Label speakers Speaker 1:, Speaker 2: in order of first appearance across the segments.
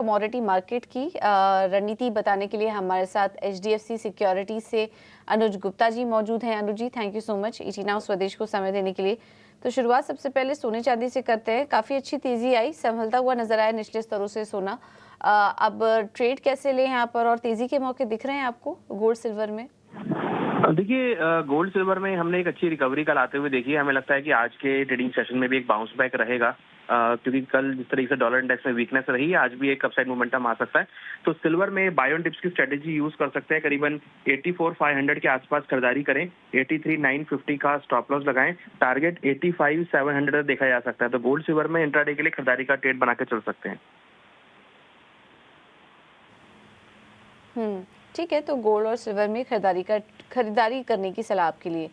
Speaker 1: Commodity market की रणनीति बताने के लिए हमारे साथ एचडीएफसी सिक्योरिटीज से अनुज गुप्ता जी मौजूद हैं। Anuj ji, thank you so much इची नाउ स्वदेश को समय देने के लिए। तो शुरुआत सबसे पहले सोने चांदी से करते हैं। काफी अच्छी तेजी आई, संभलता हुआ नजर आया निचले स्तरों से सोना। अब ट्रेड कैसे ले यहाँ पर और तेजी के मौके दिख रहे हैं आपको गोल्ड सिल्वर में?
Speaker 2: देखिए, गोल्ड सिल्वर में हमने एक अच्छी रिकवरी कल आते हुए देखी है। हमें लगता है कि आज के ट्रेडिंग सेशन में भी एक बाउंस बैक रहेगा, क्योंकि कल जिस तरीके से डॉलर इंडेक्स में वीकनेस रही है, आज भी एक अपसाइड मोमेंटम आ सकता है। तो सिल्वर में बाय ऑन डिप्स की स्ट्रेटेजी यूज कर सकते हैं। करीबन 84,500 के आसपास खरीदारी करें, 83,950 का स्टॉप लॉस लगाएं, टारगेट 85,700 देखा जा सकता है। तो गोल्ड सिल्वर में इंट्राडे के लिए खरीदारी का ट्रेड बना के चल सकते हैं।
Speaker 1: ठीक है, तो गोल्ड और सिल्वर में खरीदारी करने की सलाह आपके लिए।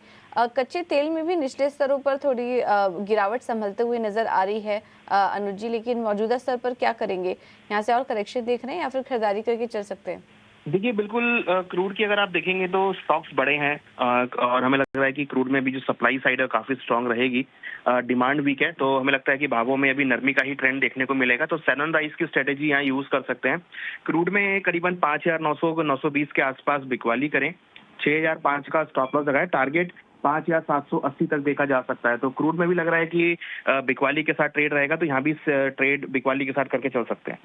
Speaker 1: कच्चे तेल में भी निचले स्तरों पर थोड़ी गिरावट संभलते हुए नजर आ रही है अनुज जी, लेकिन मौजूदा स्तर पर क्या करेंगे? यहाँ से और करेक्शन देख रहे हैं या फिर खरीदारी करके चल सकते हैं?
Speaker 2: देखिए, बिल्कुल क्रूड की अगर आप देखेंगे तो स्टॉक्स बड़े हैं, और हमें लग रहा है कि क्रूड में भी जो सप्लाई साइड है काफी स्ट्रांग रहेगी। डिमांड वीक है, तो हमें लगता है कि भावों में अभी नरमी का ही ट्रेंड देखने को मिलेगा। तो सेल ऑन राइज की स्ट्रेटेजी यहाँ यूज कर सकते हैं। क्रूड में करीबन 5,900 920 के आसपास बिकवाली करें, 6,005 का स्टॉप लॉस लगाए, टारगेट 5,780 तक देखा जा सकता है। तो क्रूड में भी लग रहा है कि बिकवाली के साथ ट्रेड रहेगा, तो यहाँ भी ट्रेड बिकवाली के साथ करके चल सकते हैं।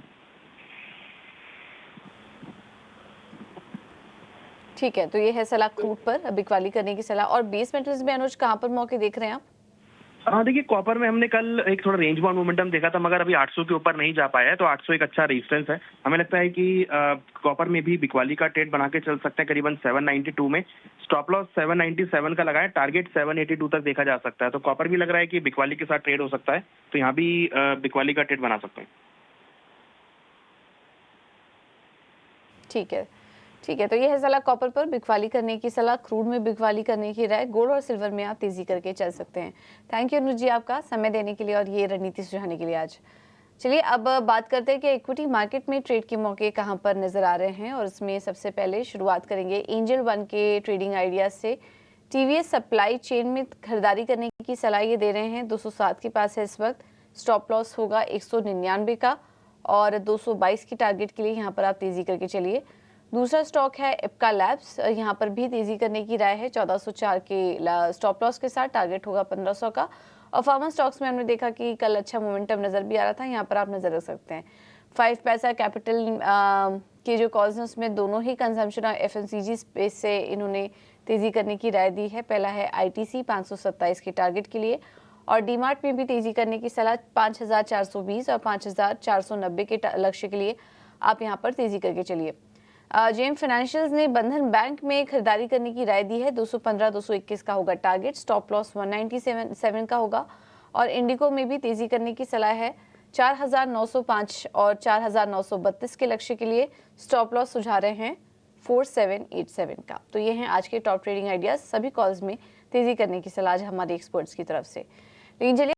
Speaker 1: ठीक है, तो ये है सलाह क्रूड पर बिकवाली करने की सलाह। और बेस मेटल्स में अनुज कहाँ पर मौके देख रहे हैं आप?
Speaker 2: हाँ, देखिए, कॉपर में हमने कल एक थोड़ा रेंज बाउंड मोमेंटम देखा था, मगर अभी 800 के ऊपर नहीं जा पाया है। तो 800 एक अच्छा रेजिस्टेंस है। हमें लगता है कि कॉपर में भी बिकवाली का ट्रेड बना के चल सकते हैं। करीबन 792 में स्टॉप लॉस 797 का लगाए, टारगेट 782 तक देखा जा सकता है। तो कॉपर भी लग रहा है कि बिकवाली के साथ ट्रेड हो सकता है, तो यहाँ भी बिकवाली का ट्रेड बना सकते हैं।
Speaker 1: ठीक है, तो ये है सलाह कॉपर पर बिकवाली करने की सलाह, क्रूड में बिकवाली करने की राय, गोल्ड और सिल्वर में आप तेजी करके चल सकते हैं। थैंक यू अनुज जी आपका समय देने के लिए और ये रणनीति सुझाने के लिए आज। चलिए अब बात करते हैं कि इक्विटी मार्केट में ट्रेड के मौके कहां पर नजर आ रहे हैं, और इसमें सबसे पहले शुरुआत करेंगे एंजल वन के ट्रेडिंग आइडियाज से। टीवीएस सप्लाई चेन में खरीदारी करने की सलाह ये दे रहे हैं, 207 के पास है इस वक्त। स्टॉप लॉस होगा 199 का और 222 की टारगेट के लिए यहाँ पर आप तेजी करके चलिए। दूसरा स्टॉक है इप्का लैब्स, यहाँ पर भी तेजी करने की राय है, 1404 के स्टॉप लॉस के साथ, टारगेट होगा 1500 का। और फार्मा स्टॉक्स में हमने देखा कि कल अच्छा मोमेंटम नजर भी आ रहा था, यहाँ पर आप नजर रख सकते हैं। 5 पैसा कैपिटल के जो कॉल्स हैं उसमें दोनों ही कंजम्पशन और एफएमसीजी स्पेस से इन्होंने तेजी करने की राय दी है। पहला है आईटीसी 527 के टारगेट के लिए, और डीमार्ट में भी तेजी करने की सलाह 5420 और 5490 के लक्ष्य के लिए आप यहाँ पर तेजी करके चलिए। जेएम फाइनेंशियल्स ने बंधन बैंक में खरीदारी करने की राय दी है, 215-221 का होगा टारगेट, स्टॉप लॉस 197 का होगा। और इंडिको में भी तेजी करने की सलाह है, 4,905 और 4,932 के लक्ष्य के लिए स्टॉप लॉस सुझा रहे हैं 4787 का। तो ये हैं आज के टॉप ट्रेडिंग आइडियाज। सभी कॉल्स में तेजी करने की सलाह हमारे एक्सपर्ट्स की तरफ से। लेकिन चलिए